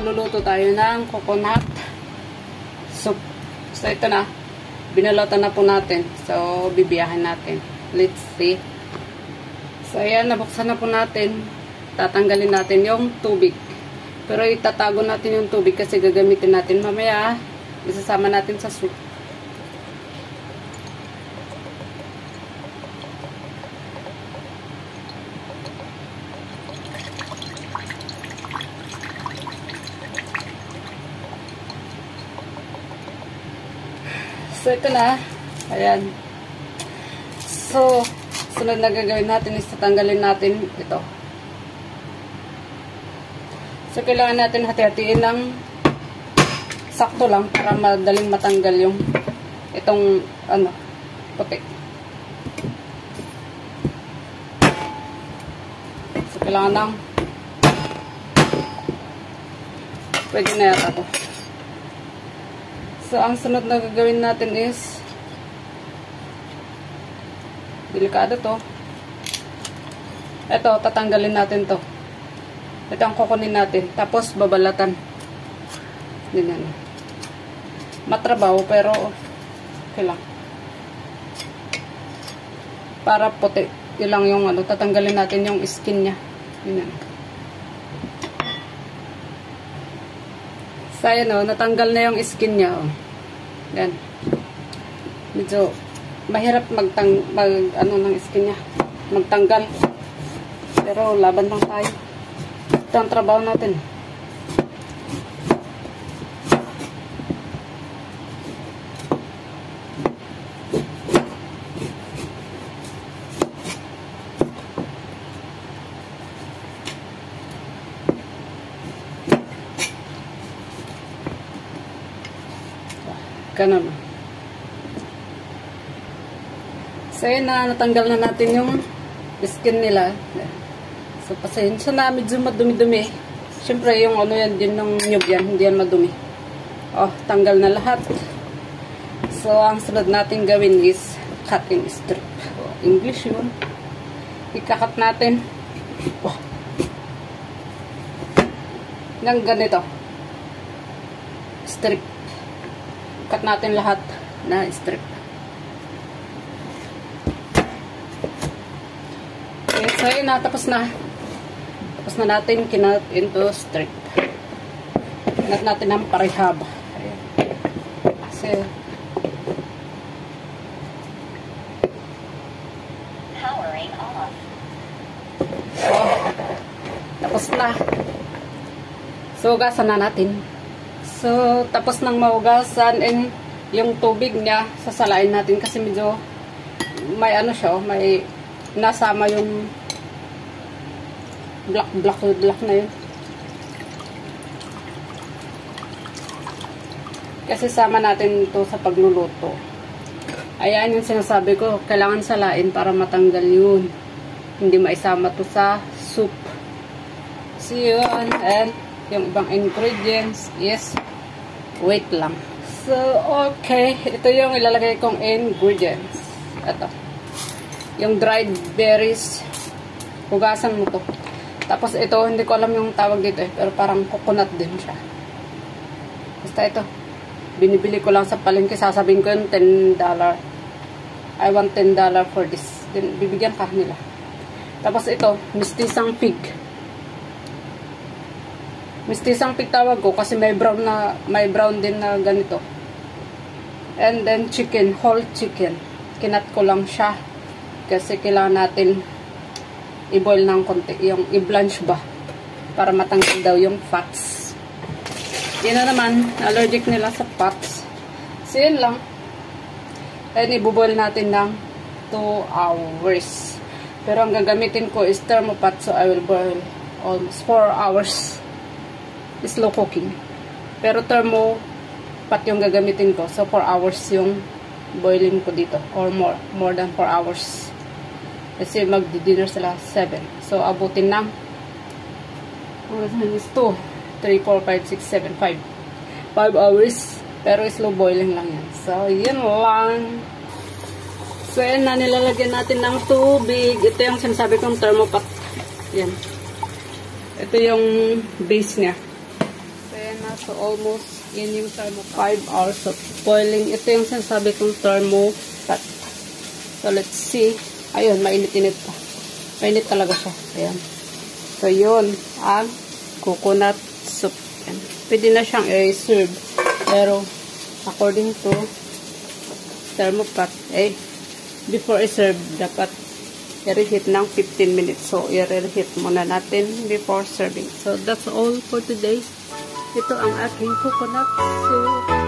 magluluto tayo ng coconut soup. So, ito na. Binalotan na po natin. So, bibiyahin natin. Let's see. So, ayan. Nabuksan na po natin. Tatanggalin natin yung tubig. Pero itatago natin yung tubig kasi gagamitin natin mamaya. Isasama natin sa soup. So, ito na. Ayan. So, sunod na gagawin natin is tatanggalin natin ito. So, kailangan natin hati-hatiin ng sakto lang para madaling matanggal yung itong, puti. So, kailangan ng pwede na yata ito. So, ang sunod na gagawin natin is delikado to. Ito, tatanggalin natin to. Ito ang kukunin natin. Tapos, babalatan. Ganyan. Matrabaho, pero okay lang. Para puti. Yun lang yung tatanggalin natin yung skin niya. Ganyan. So, ayan natanggal na yung skin niya. Yan. Medyo mahirap ng skin niya. Magtanggal. Pero laban lang tayo. Ito ang trabaho natin. Ganun. So, yun na, natanggal na natin yung skin nila. So, pasensya na, medyo madumi-dumi. Siyempre, yung yan din ng nyug yan, hindi yan madumi. Oh, tanggal na lahat. So, ang sunod natin gawin is cutting strip. Oh, English yun. Ikakat natin. Oh. Nang ganito. Strip. Cut natin lahat na strip. Okay, so yun na, tapos na. Tapos na natin kinat into strip. Kinat natin ng parehab. Ayan. Kasi powering off. So, tapos na. So, gasan na natin. So, tapos nang maugasan and yung tubig niya, sasalain natin kasi medyo may may nasama yung black na yun. Kasi sama natin ito sa pagluluto. Ayan yung sinasabi ko, kailangan salain para matanggal yun. Hindi maisama to sa soup. So, yun. And yung ibang ingredients is wait lang. So, okay. Ito yung ilalagay kong ingredients. Ito. Yung dried berries. Hugasan mo to. Tapos ito, hindi ko alam yung tawag dito pero parang coconut din siya. Basta ito. Binibili ko lang sa palengke. Sasabihin ko yung $10. I want $10 for this. Then, bibigyan ka nila. Tapos ito, mistisang fig. Mistisang pig tawag ko kasi may brown din na ganito. And then chicken, whole chicken. Kinat ko lang siya kasi kailangan natin i-boil ng konti, yung i-blanch ba para matanggal daw yung fats. Yan na naman, allergic nila sa fats. So yun lang. And i-boil natin ng 2 hours. Pero ang gagamitin ko is thermopat, so I will boil almost 4 hours. Slow cooking. Pero thermo pat yung gagamitin ko. So 4 hours yung boiling ko dito. Or more than 4 hours. Kasi magdi-dinner sila 7. So abutin ng 2, 3, 4, 5, 6, 7, 5 hours. Pero slow boiling lang yan. So yun lang. So yan na, nilalagyan natin ng tubig. Ito yung sinasabi kong thermopat. Yan. Ito yung base niya. So, almost yun yung thermopot. 5 hours of boiling. Ito yung sinasabi kong thermopot. So, let's see. Ayun, mainit-init pa. Mainit talaga siya. Ayan. So, yun ang coconut soup. Ayan. Pwede na siyang i-serve. Pero, according to thermopot, before i-serve, dapat i-reheat ng 15 minutes. So, i-reheat muna natin before serving. So, that's all for today. Ito ang aking coconut soup.